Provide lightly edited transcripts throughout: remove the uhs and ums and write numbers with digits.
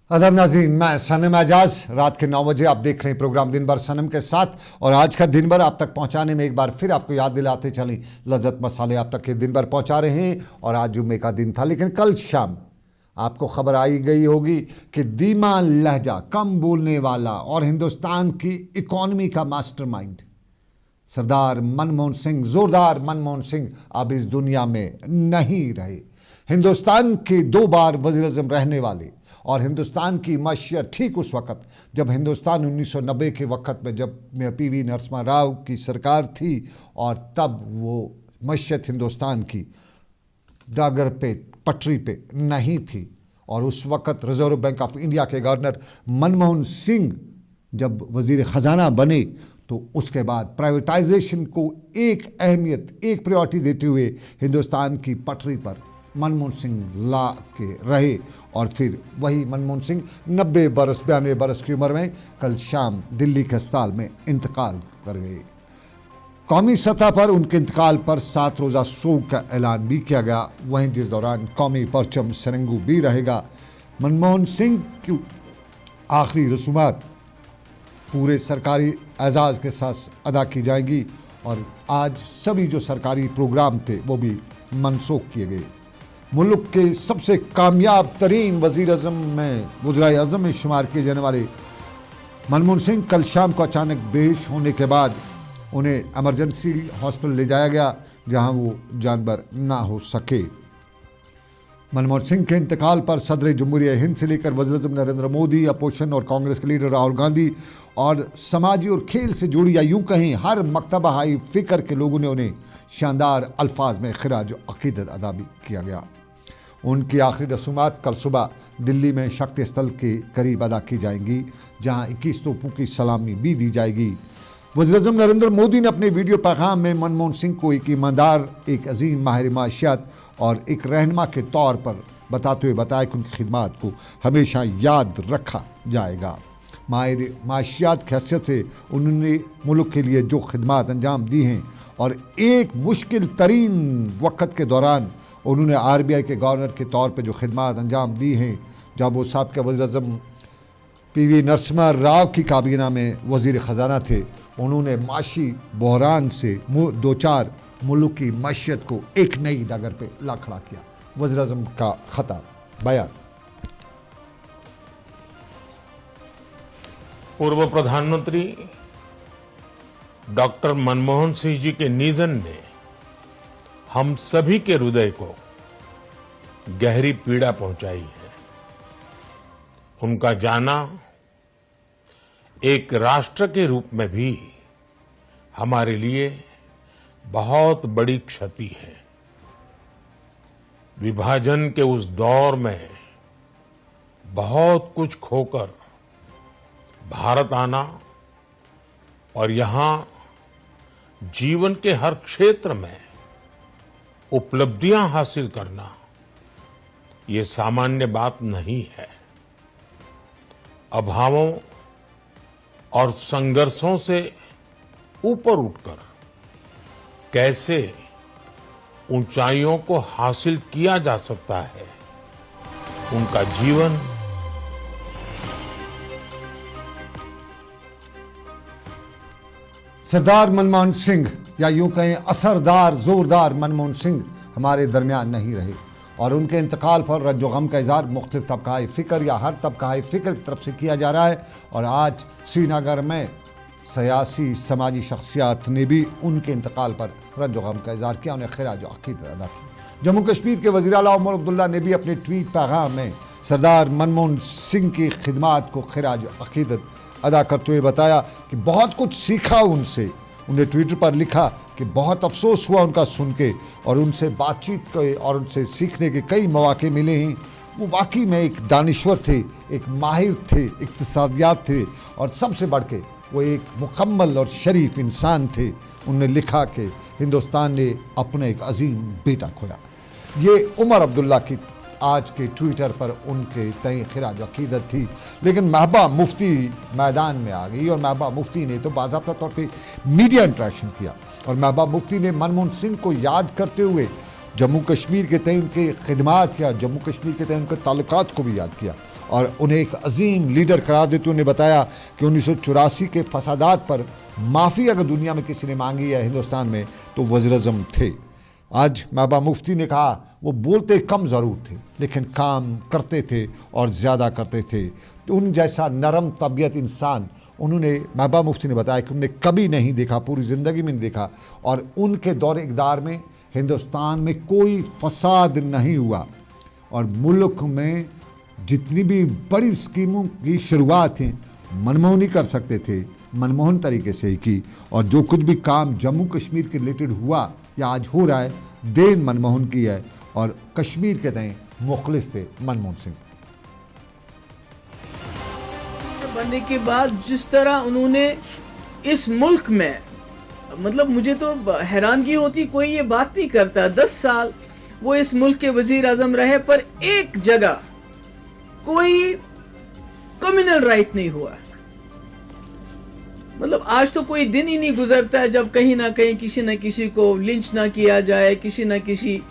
अदब नाज़रीन, मैं सनम एजाज। रात के 9 बजे आप देख रहे हैं प्रोग्राम दिन भर सनम के साथ। और आज का दिन भर आप तक पहुंचाने में एक बार फिर आपको याद दिलाते चलें, लज्जत मसाले आप तक ये दिन भर पहुंचा रहे हैं। और आज जुम्मे का दिन था, लेकिन कल शाम आपको खबर आई गई होगी कि धीमा लहजा, कम बोलने वाला और हिंदुस्तान की इकॉनमी का मास्टरमाइंड सरदार मनमोहन सिंह, जोरदार मनमोहन सिंह अब इस दुनिया में नहीं रहे। हिंदुस्तान के 2 बार वज़ीर-ए-आज़म रहने वाले और हिंदुस्तान की मशयत ठीक उस वक़्त जब हिंदुस्तान 1990 के वक़्त में, जब पीवी नरसिम्हा राव की सरकार थी और तब वो मशयत हिंदुस्तान की डागर पे, पटरी पे नहीं थी। और उस वक़्त रिज़र्व बैंक ऑफ इंडिया के गवर्नर मनमोहन सिंह जब वज़ीर ख़जाना बने तो उसके बाद प्राइवेटाइजेशन को एक अहमियत, एक प्रायोरिटी देते हुए हिंदुस्तान की पटरी पर मनमोहन सिंह ला के रहे। और फिर वही मनमोहन सिंह 92 बरस की उम्र में कल शाम दिल्ली के अस्पताल में इंतकाल कर गए। कौमी सतह पर उनके इंतकाल पर 7 रोज़ा शोक का ऐलान भी किया गया, वहीं जिस दौरान कौमी परचम सरंगू भी रहेगा। मनमोहन सिंह की आखिरी रसूमात पूरे सरकारी एजाज़ के साथ अदा की जाएंगी और आज सभी जो सरकारी प्रोग्राम थे वो भी मनसूख किए गए। मुल्क के सबसे कामयाब तरीन वज़ीर आज़म में शुमार किए जाने वाले मनमोहन सिंह कल शाम को अचानक बेहोश होने के बाद उन्हें इमरजेंसी हॉस्पिटल ले जाया गया, जहां वो जानबर ना हो सके। मनमोहन सिंह के इंतकाल पर सदर जमहूरिया हिंद से लेकर वज़ीर-ए-आज़म नरेंद्र मोदी, अपोजिशन और कांग्रेस के लीडर राहुल गांधी और समाजी और खेल से जुड़ी या यूं कहें हर मकतबा हाई फिक्र के लोगों ने उन्हें शानदार अल्फाज में खिराज अकीदत अदा भी किया गया। उनकी आखिरी रसूमात कल सुबह दिल्ली में शक्ति स्थल के करीब अदा की जाएंगी, जहां 21 तोपों की सलामी भी दी जाएगी। वज़ीर-ए-आज़म नरेंद्र मोदी ने अपने वीडियो पैगाम में मनमोहन सिंह को एक ईमानदार, एक अजीम माहिर माशियात और एक रहनुमा के तौर पर बताते हुए बताया कि उनकी खिदमत को हमेशा याद रखा जाएगा। माहिर माशियात की हैसियत से उन्होंने मुल्क के लिए जो खिदमत अंजाम दी हैं और एक मुश्किल तरीन वक़्त के दौरान उन्होंने RBI के गवर्नर के तौर पर जो खिदमत अंजाम दी हैं, जब वो साहब के वज़ीर-ए-आज़म पीवी नरसिम्हा राव की काबीना में वज़ीर ख़जाना थे, उन्होंने माशी बहरान से दो चार मुल्क की मईशत को एक नई डगर पे ला खड़ा किया। वज़ीर-ए-आज़म का ख़ता बयान। पूर्व प्रधानमंत्री डॉक्टर मनमोहन सिंह जी के निधन ने हम सभी के हृदय को गहरी पीड़ा पहुंचाई है। उनका जाना एक राष्ट्र के रूप में भी हमारे लिए बहुत बड़ी क्षति है। विभाजन के उस दौर में बहुत कुछ खोकर भारत आना और यहां जीवन के हर क्षेत्र में उपलब्धियां हासिल करना, ये सामान्य बात नहीं है। अभावों और संघर्षों से ऊपर उठकर कैसे ऊंचाइयों को हासिल किया जा सकता है, उनका जीवन सरदार मनमोहन सिंह या यूं कहें असरदार, जोरदार मनमोहन सिंह हमारे दरमियान नहीं रहे और उनके इंतकाल पर रंजो गम का इज़हार मुख्तलिफ तबकाए फ़िक्र या हर तबकाए फ़िक्र की तरफ से किया जा रहा है। और आज श्रीनगर में सियासी समाजी शख्सियात ने भी उनके इंतकाल पर रंजो गम का इज़हार किया, उन्हें खिराज अक़ीदत अदा की। जम्मू कश्मीर के वज़ीर आला उमर अब्दुल्ला ने भी अपने ट्वीट पैगाम में सरदार मनमोहन सिंह की खिदमत को खिराज अक़ीदत अदा करते हुए बताया कि बहुत कुछ सीखा उनसे। उन्हें ट्विटर पर लिखा कि बहुत अफसोस हुआ उनका सुन के और उनसे बातचीत के और उनसे सीखने के कई मौके मिले हैं। वो वाकई में एक दानिश्वर थे, एक माहिर थे, इक़्तिसादियात थे और सबसे बढ़ के वो एक मुकम्मल और शरीफ इंसान थे। उन्होंने लिखा कि हिंदुस्तान ने अपना एक अजीम बेटा खोया। ये उमर अब्दुल्ला की आज के ट्विटर पर उनके तय खिराज अक़ीदत थी। लेकिन महबूबा मुफ्ती मैदान में आ गई और महबूबा मुफ्ती ने तो बाज़ाब्ता तौर पे मीडिया इंटरेक्शन किया और महबूबा मुफ्ती ने मनमोहन सिंह को याद करते हुए जम्मू कश्मीर के तय उनके खिदमात या जम्मू कश्मीर के तय उनके ताल्लुकात को भी याद किया और उन्हें एक अजीम लीडर करार देते उन्हें बताया कि 1984 के फसादात पर माफ़ी अगर दुनिया में किसी ने मांगी है हिंदुस्तान में तो वज़ीर-ए-आज़म थे। आज महबूबा मुफ्ती ने कहा वो बोलते कम ज़रूर थे लेकिन काम करते थे और ज़्यादा करते थे। तो उन जैसा नरम तबीयत इंसान उन्होंने महबूबा मुफ्ती ने बताया कि उन्होंने कभी नहीं देखा, पूरी ज़िंदगी में नहीं देखा। और उनके दौर इक़्तिदार में हिंदुस्तान में कोई फसाद नहीं हुआ और मुल्क में जितनी भी बड़ी स्कीमों की शुरुआत है मनमोहन कर सकते थे, मनमोहन तरीके से ही की। और जो कुछ भी काम जम्मू कश्मीर के रिलेटेड हुआ या आज हो रहा है, देन मनमोहन की है। और कश्मीर के तय मुखलिस थे मनमोहन सिंह। बनने के बाद जिस तरह उन्होंने इस मुल्क में, मतलब मुझे तो हैरानगी होती, कोई ये बात नहीं करता। 10 साल वो इस मुल्क के वजीर आजम रहे पर एक जगह कोई कम्युनल राइट नहीं हुआ। मतलब आज तो कोई दिन ही नहीं गुजरता है जब कहीं ना कहीं किसी न किसी को लिंच ना किया जाए, किसी न किसी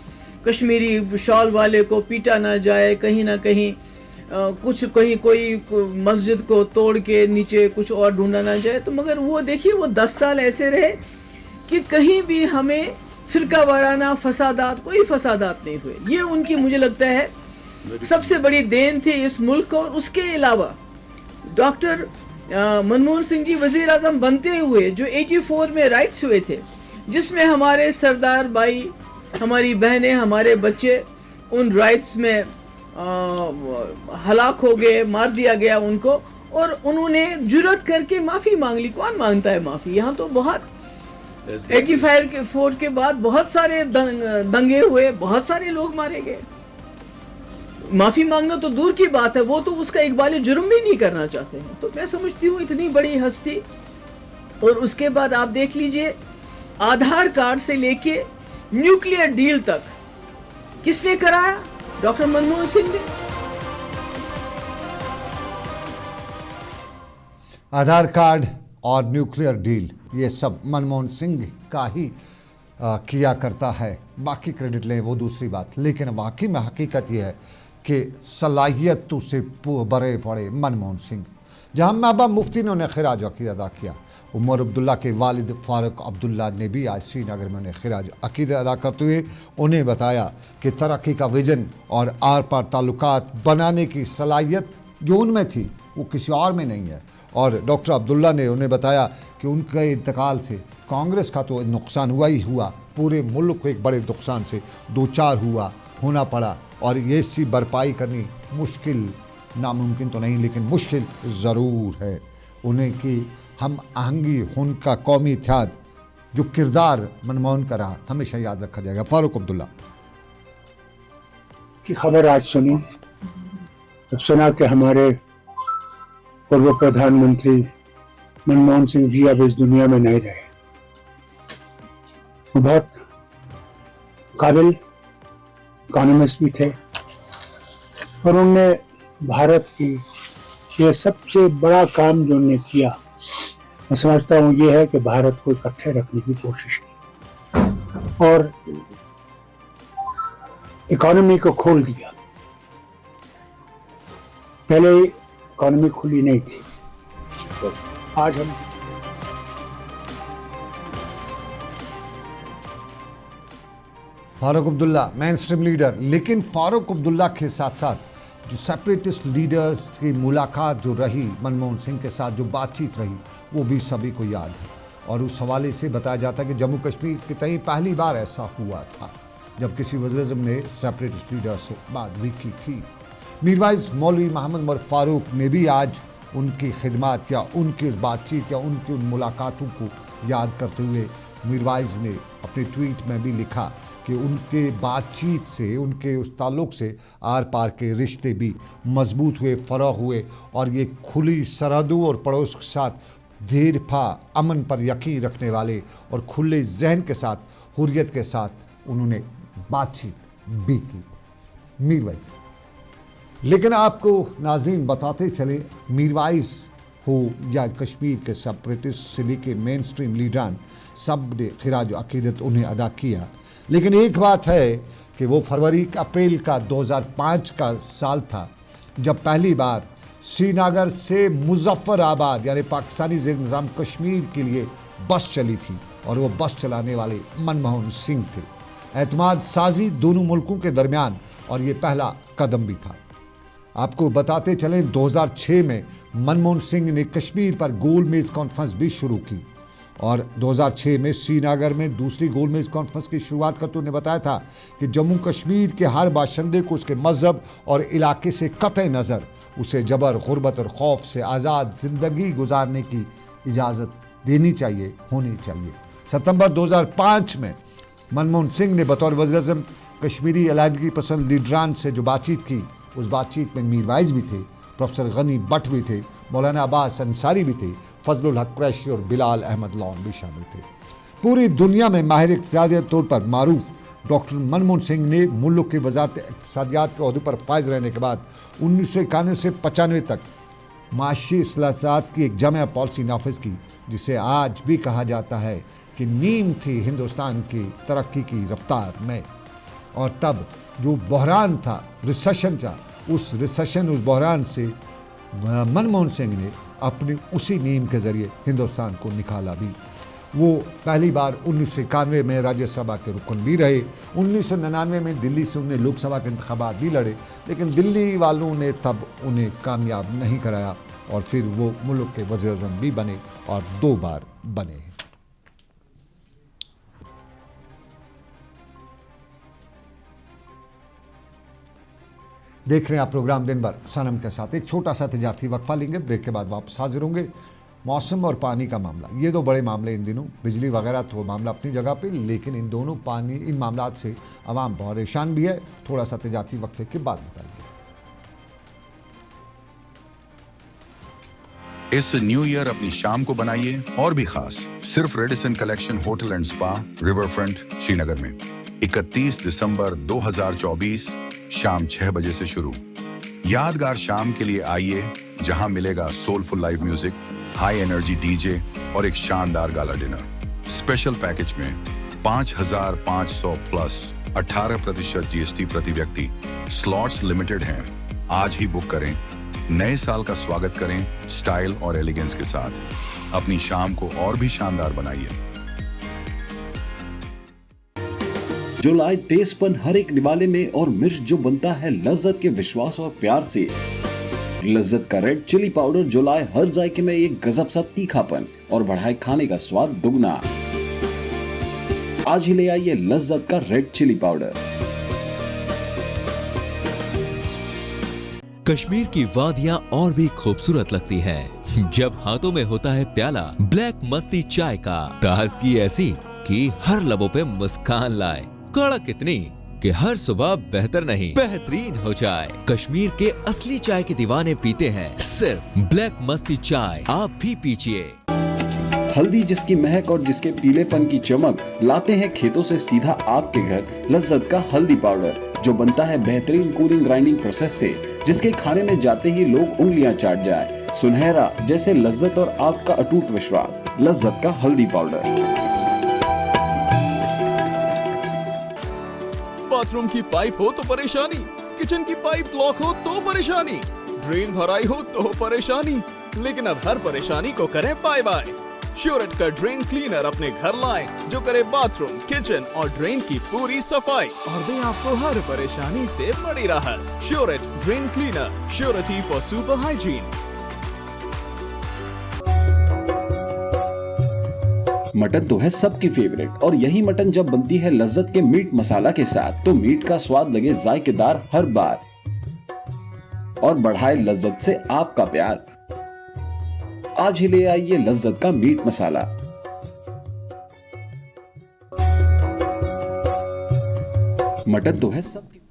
कश्मीरी शॉल वाले को पीटा ना जाए, कहीं ना कहीं कुछ कहीं कोई मस्जिद को तोड़ के नीचे कुछ और ढूंढा ना जाए। तो मगर वो देखिए वो 10 साल ऐसे रहे कि कहीं भी हमें फिरका वाराना फसादात, कोई फसादात नहीं हुए। ये उनकी मुझे लगता है सबसे बड़ी देन थी इस मुल्क को। और उसके अलावा डॉक्टर मनमोहन सिंह जी वजीर आजम बनते हुए जो 84 में राइट्स हुए थे, जिसमें हमारे सरदार भाई, हमारी बहनें, हमारे बच्चे उन राइट्स में हलाक हो गए, मार दिया गया उनको। और उन्होंने जुर्रत करके माफ़ी मांग ली। कौन मांगता है माफ़ी? यहाँ तो बहुत 84 के बाद बहुत सारे दंगे हुए, बहुत सारे लोग मारे गए। माफ़ी मांगना तो दूर की बात है, वो तो उसका इकबाल जुर्म भी नहीं करना चाहते हैं। तो मैं समझती हूँ इतनी बड़ी हस्ती। और उसके बाद आप देख लीजिए आधार कार्ड से लेके न्यूक्लियर डील तक किसने कराया? डॉक्टर मनमोहन सिंह ने। आधार कार्ड और न्यूक्लियर डील ये सब मनमोहन सिंह का ही किया करता है। बाकी क्रेडिट लें वो दूसरी बात, लेकिन वाकई में हकीकत यह है कि सलाहियतों से बड़े पड़े मनमोहन सिंह। जहाँ महबूबा मुफ्ती ने उन्हें खिराज अकीदत अदा किया, उमर अब्दुल्ला के वालिद फ़ारूक अब्दुल्ला ने भी आज श्रीनगर में उन्हें खिराज अकीदत अदा करते हुए उन्हें बताया कि तरक्की का विजन और आर पार ताल्लुकात बनाने की सलाहियत जो उनमें थी वो किसी और में नहीं है। और डॉक्टर अब्दुल्ला ने उन्हें बताया कि उनके इंतकाल से कांग्रेस का तो नुकसान हुआ ही हुआ, पूरे मुल्क को एक बड़े नुकसान से दो चार होना पड़ा। और ये सी भरपाई करनी मुश्किल, नामुमकिन तो नहीं लेकिन मुश्किल ज़रूर है। उन्हें कि हम आहंगी, उनका कौमी इत्तेहाद, जो किरदार मनमोहन का रहा, हमेशा याद रखा जाएगा। फारूक अब्दुल्ला की खबर आज सुनी, जब सुना कि हमारे पूर्व प्रधानमंत्री मनमोहन सिंह जी अब इस दुनिया में नहीं रहे। वो बहुत काबिल इकोनॉमिस्ट भी थे और उनने भारत की ये सबसे बड़ा काम जो उन्होंने किया, मैं समझता हूँ ये है कि भारत को इकट्ठे रखने की कोशिश की और इकोनॉमी को खोल दिया। पहले इकोनॉमी खुली नहीं थी, तो आज हम Farooq Abdullah main stream leader. लेकिन फारूक अब्दुल्ला के साथ साथ जो सेपरेटिस्ट लीडर्स की मुलाकात जो रही मनमोहन सिंह के साथ, जो बातचीत रही, वो भी सभी को याद है। और उस हवाले से बताया जाता है कि जम्मू कश्मीर के तय पहली बार ऐसा हुआ था जब किसी वज़ीर-ए-आज़म ने सेपरेटिस्ट लीडर से बात भी की थी। मीरवाइज मौलवी मोहम्मद उमर फारूक ने भी आज उनकी खिदमत या उनकी उस बातचीत या उनकी उन मुलाकातों को याद करते हुए मीरवाइज ने अपने ट्वीट में भी लिखा कि उनके बातचीत से, उनके उस ताल्लुक़ से आर पार के रिश्ते भी मजबूत हुए, फ़रोग़ हुए। और ये खुली सरहदों और पड़ोस के साथ देरपा अमन पर यकीन रखने वाले और खुले जहन के साथ, हुर्रियत के साथ उन्होंने बातचीत भी की। मीरवाइज। लेकिन आपको नाज़रीन बताते चले, मीरवाइज हो या कश्मीर के सेपरेटिस्ट से लेके मेन स्ट्रीम लीडरान, सब ने खिराज अकीदत उन्हें अदा किया। लेकिन एक बात है कि वो फरवरी अप्रैल का 2005 का साल था जब पहली बार श्रीनगर से मुजफ्फराबाद यानी पाकिस्तानी ज़ेर निज़ाम कश्मीर के लिए बस चली थी और वो बस चलाने वाले मनमोहन सिंह थे। एतमाद साजी दोनों मुल्कों के दरमियान और ये पहला कदम भी था। आपको बताते चलें 2006 में मनमोहन सिंह ने कश्मीर पर गोल मेज़ कॉन्फ्रेंस भी शुरू की और 2006 में श्रीनगर में दूसरी गोल मेज़ कॉन्फ्रेंस की शुरुआत करते उन्हें बताया था कि जम्मू कश्मीर के हर बाशिंदे को उसके मज़हब और इलाके से कतई नज़र उसे जबर, गुर्बत और खौफ से आज़ाद ज़िंदगी गुजारने की इजाज़त देनी चाहिए, होनी चाहिए। सितंबर 2005 में मनमोहन सिंह ने बतौर वज़ीर-ए-आज़म कश्मीरी अलहदगी पसंद लीडरान से जो बातचीत की, उस बातचीत में मीर वाइज भी थे, प्रोफेसर गनी भट्ट भी थे, मौलाना अब्बास अंसारी भी थे, फजलुल हक कुरैशी और बिलाल अहमद लॉन भी शामिल थे। पूरी दुनिया में माहिर इक़्तिसादी तौर पर मारूफ डॉक्टर मनमोहन सिंह ने मुल्क की वज़ारत इक़्तिसादियात के ओहदे पर फायज रहने के बाद 1991 से 95 तक माशी इस्लाहात की एक जामिया पॉलिसी नाफिज की, जिसे आज भी कहा जाता है कि नीम थी हिंदुस्तान की तरक्की की रफ्तार में। और तब जो बहरान था, रिसेशन था, उस बहरान से मनमोहन सिंह ने अपनी उसी नीम के ज़रिए हिंदुस्तान को निकाला भी। वो पहली बार 1991 में राज्यसभा के रुकन भी रहे। 1999 में दिल्ली से उन्हें लोकसभा के इंतखाबात भी लड़े, लेकिन दिल्ली वालों ने तब उन्हें कामयाब नहीं कराया और फिर वो मुल्क के वज़ीर-ए-आज़म भी बने और 2 बार बने हैं। देख रहे हैं आप प्रोग्राम दिन भर सनम के साथ। एक छोटा सा तिजारती वक्फा लेंगे, ब्रेक के बाद वापस हाजिर होंगे। मौसम और पानी का मामला, ये 2 बड़े मामले इन दिनों, बिजली वगैरह तो मामला अपनी जगह पे, लेकिन इन मामलात से आवाम बहुत परेशान भी है। थोड़ा सा तिजारती वक्फे के बाद बताइए। इस न्यू ईयर अपनी शाम को बनाइए और भी खास, सिर्फ Radisson collection hotel and spa, river front, Srinagar में। 31 दिसंबर 2024 शाम 6 बजे से शुरू। यादगार शाम के लिए आइए, जहां मिलेगा soulful live music, high energy DJ और एक शानदार गाला डिनर। स्पेशल पैकेज में 5,500 प्लस 18% जीएसटी प्रति व्यक्ति। स्लॉट्स लिमिटेड हैं, आज ही बुक करें। नए साल का स्वागत करें स्टाइल और एलिगेंस के साथ। अपनी शाम को और भी शानदार बनाइए। जो लाए तेजपन हर एक निवाले में और मिर्च जो बनता है लज्जत के विश्वास और प्यार से। लज्जत का रेड चिली पाउडर जो लाए हर जायके में एक गजब सा तीखापन और बढ़ाए खाने का स्वाद दुगना। आज ही ले आइए लज्जत का रेड चिली पाउडर। कश्मीर की वादियां और भी खूबसूरत लगती हैं जब हाथों में होता है प्याला ब्लैक मस्ती चाय का। ताजगी ऐसी कि हर लबों पे मुस्कान लाए, कड़क इतनी कि हर सुबह बेहतर नहीं बेहतरीन हो जाए। कश्मीर के असली चाय के दीवाने पीते हैं सिर्फ ब्लैक मस्ती चाय, आप भी पीजिए। हल्दी जिसकी महक और जिसके पीलेपन की चमक लाते हैं खेतों से सीधा आपके घर। लज्जत का हल्दी पाउडर जो बनता है बेहतरीन कूलिंग ग्राइंडिंग प्रोसेस से, जिसके खाने में जाते ही लोग उंगलियां चाट जाए। सुनहरा जैसे लज्जत और आपका अटूट विश्वास। लज्जत का हल्दी पाउडर। बाथरूम की पाइप हो तो परेशानी, किचन की पाइप ब्लॉक हो तो परेशानी, ड्रेन भराई हो तो परेशानी, लेकिन अब हर परेशानी को करें बाय बाय। श्योरेट का ड्रेन क्लीनर अपने घर लाएं जो करे बाथरूम, किचन और ड्रेन की पूरी सफाई और दे आपको हर परेशानी से बड़ी राहत। श्योरेट drain cleaner, surety for super hygiene. मटन तो है सबकी फेवरेट और यही मटन जब बनती है लज्जत के मीट मसाला के साथ तो मीट का स्वाद लगे जायकेदार हर बार और बढ़ाए लज्जत से आपका प्यार। आज ही ले आइए लज्जत का मीट मसाला। मटन तो है सबकी।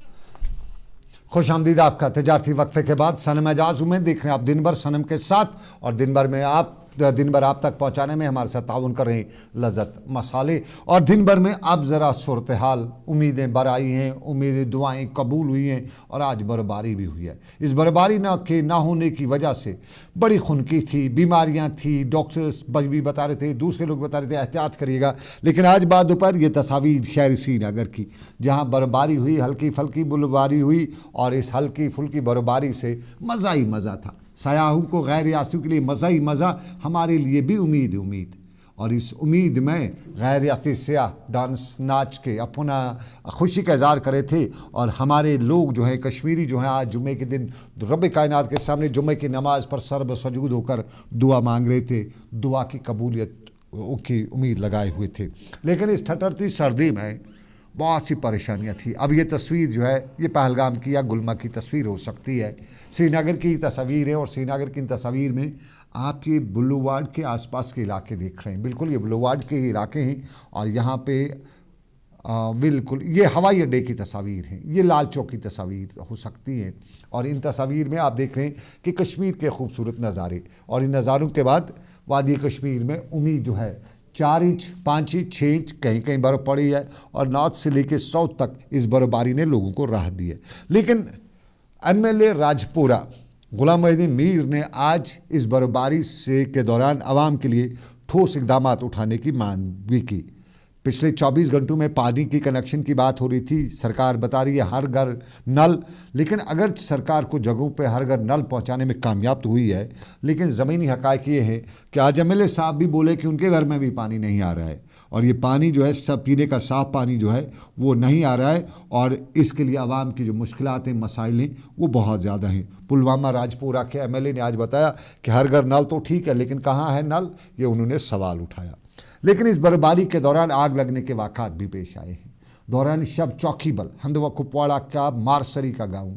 खुश आमदीद आपका तिजारती वक्फे के बाद। सनम एजाज उम्मीद देख रहे हैं आप दिन भर सनम के साथ और दिन भर में आप दिन भर आप तक पहुंचाने में हमारे साथ ताउन कर रहे हैं लज्जत मसाले। और दिन भर में अब ज़रा सूरत हाल, उम्मीदें बराई हैं, उम्मीदें दुआएं कबूल हुई हैं और आज बर्फबारी भी हुई है। इस बर्फबारी ना होने की वजह से बड़ी खुनकी थी, बीमारियां थी, डॉक्टर्स भी बता रहे थे, दूसरे लोग बता रहे थे एहतियात करिएगा। लेकिन आज बाद दोपहर ये तस्वीर शहर श्रीनगर की, जहां बर्फबारी हुई, हल्की फुल्की बर्फबारी हुई और इस हल्की फुल्की बर्फबारी से मज़ा ही मज़ा था। सयाहों को, गैर रियासतियों के लिए मज़ा ही मज़ा, हमारे लिए भी उम्मीद। और इस उम्मीद में गैर रियासती सयाह डांस नाच के अपना खुशी का इज़हार करे थे। और हमारे लोग जो हैं, कश्मीरी जो हैं, आज जुम्मे के दिन रब कायनात के सामने जुम्मे की नमाज़ पर सर्ब सजूद होकर दुआ मांग रहे थे, दुआ की कबूलियत की उम्मीद लगाए हुए थे। लेकिन इस ठठरती सर्दी में बहुत सी परेशानियां थी। अब ये तस्वीर जो है, ये पहलगाम की या गुलमर्ग की तस्वीर हो सकती है, श्रीनगर की तस्वीर है। और श्रीनगर की तस्वीर में आप ये बुलवार्ड के आसपास के इलाके देख रहे हैं। बिल्कुल ये बुलवार्ड के इलाके हैं और यहाँ पे बिल्कुल ये हवाई अड्डे की तस्वीर हैं, ये लाल चौक की तस्वीर हो सकती है। और इन तस्वीर में आप देख रहे हैं कि कश्मीर के खूबसूरत नज़ारे, और इन नज़ारों के बाद वादी कश्मीर में उम्मीद जो है 4 इंच 5 इंच 6 इंच कहीं कहीं बर्फ़ पड़ी है। और नॉर्थ से लेकर साउथ तक इस बर्फबारी ने लोगों को राहत दी है। लेकिन MLA राजपुरा गुलाम मोहिउद्दीन मीर ने आज इस बर्फबारी से के दौरान आवाम के लिए ठोस इकदाम उठाने की मांग भी की। पिछले 24 घंटों में पानी की कनेक्शन की बात हो रही थी, सरकार बता रही है हर घर नल। लेकिन अगर सरकार को जगहों पे हर घर नल पहुंचाने में कामयाब तो हुई है, लेकिन ज़मीनी हक़ाइक़ ये है कि आज MLA साहब भी बोले कि उनके घर में भी पानी नहीं आ रहा है। और ये पानी जो है, सब पीने का साफ़ पानी जो है वो नहीं आ रहा है। और इसके लिए आवाम की जो मुश्किलात हैं, मसाइल हैं, वो बहुत ज़्यादा हैं। पुलवामा राजपुरा के MLA ने आज बताया कि हर घर नल तो ठीक है, लेकिन कहाँ है नल, ये उन्होंने सवाल उठाया। लेकिन इस बर्फबारी के दौरान आग लगने के वाक़ात भी पेश आए हैं। दौरान शब चौकीबल हंदवा कुपवाड़ा का मारसरी का गांव,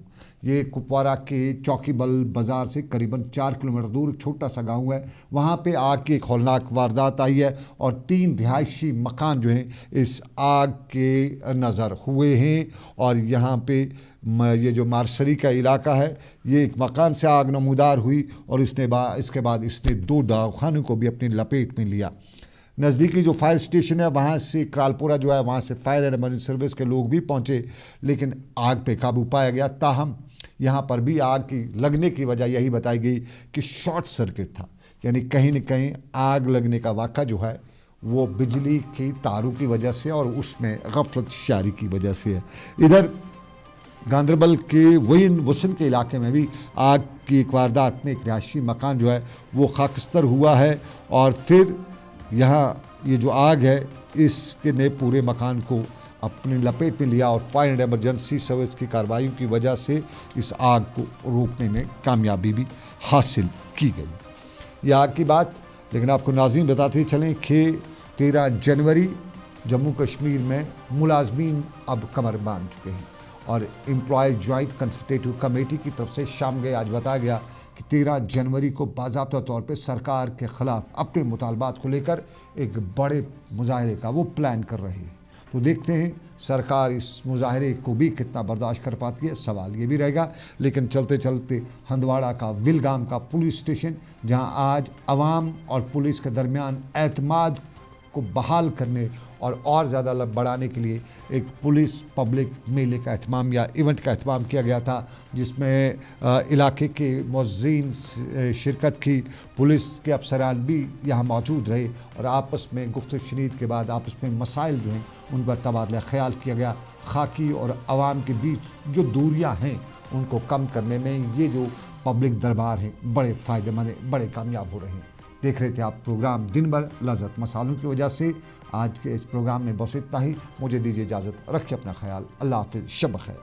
ये कुपवाड़ा के चौकीबल बाज़ार से करीबन 4 किलोमीटर दूर छोटा सा गांव है। वहाँ पे आग की एक हौलनाक वारदात आई है और 3 रिहायशी मकान जो हैं इस आग के नज़र हुए हैं। और यहाँ पे ये जो मारसरी का इलाका है, ये एक मकान से आग नमूदार हुई और इसके बाद इसने 2 दवाखानों को भी अपनी लपेट में लिया। नज़दीकी जो फायर स्टेशन है वहाँ से, क्रालपुरा जो है, वहाँ से फायर एंड इमरजेंसी सर्विस के लोग भी पहुँचे, लेकिन आग पे काबू पाया गया। ताहम यहाँ पर भी आग की लगने की वजह यही बताई गई कि शॉर्ट सर्किट था, यानी कहीं न कहीं आग लगने का वाक़ा जो है वो बिजली की तारों की वजह से और उसमें गफलत शारी की वजह से है। इधर गांदरबल के वसन के इलाके में भी आग की एक वारदात में एक रिहायशी मकान जो है वो खाकस्तर हुआ है। और फिर यहाँ ये जो आग है इसके ने पूरे मकान को अपनी लपेट में लिया और फायर एंड इमरजेंसी सर्विस की कार्रवाई की वजह से इस आग को रोकने में कामयाबी भी हासिल की गई। ये आग की बात, लेकिन आपको नाज़रीन बताते चलें कि 13 जनवरी जम्मू कश्मीर में मुलाजमीन अब कमर बांध चुके हैं और एम्प्लॉयज़ जॉइंट कंसल्टेटिव कमेटी की तरफ से शाम गए आज बताया गया कि 13 जनवरी को बाज़ाब्ता तौर पे सरकार के ख़िलाफ़ अपने मुतालबात को लेकर एक बड़े मुजाहरे का वो प्लान कर रही है। तो देखते हैं सरकार इस मुजाहरे को भी कितना बर्दाश्त कर पाती है, सवाल ये भी रहेगा। लेकिन चलते चलते हंदवाड़ा का विलगाम का पुलिस स्टेशन, जहां आज अवाम और पुलिस के दरमियान एतमाद को बहाल करने और ज़्यादा बढ़ाने के लिए एक पुलिस पब्लिक मेले का एहतमाम या इवेंट का एहतमाम किया गया था, जिसमें इलाके के मुअज़्ज़िन शिरकत की, पुलिस के अफसरान भी यहाँ मौजूद रहे और आपस में गुफ्तगू शनीद के बाद आपस में मसाइल जो हैं उन पर तबादला ख्याल किया गया। खाकी और अवाम के बीच जो दूरियाँ हैं उनको कम करने में ये जो पब्लिक दरबार हैं बड़े फ़ायदेमंद, बड़े कामयाब हो रहे हैं। देख रहे थे आप प्रोग्राम दिन भर लज़्ज़त मसालों की वजह से। आज के इस प्रोग्राम में बस इतना ही। मुझे दीजिए इजाज़त, रखिए अपना ख्याल। अल्लाह हाफ़िज़, शब खैर।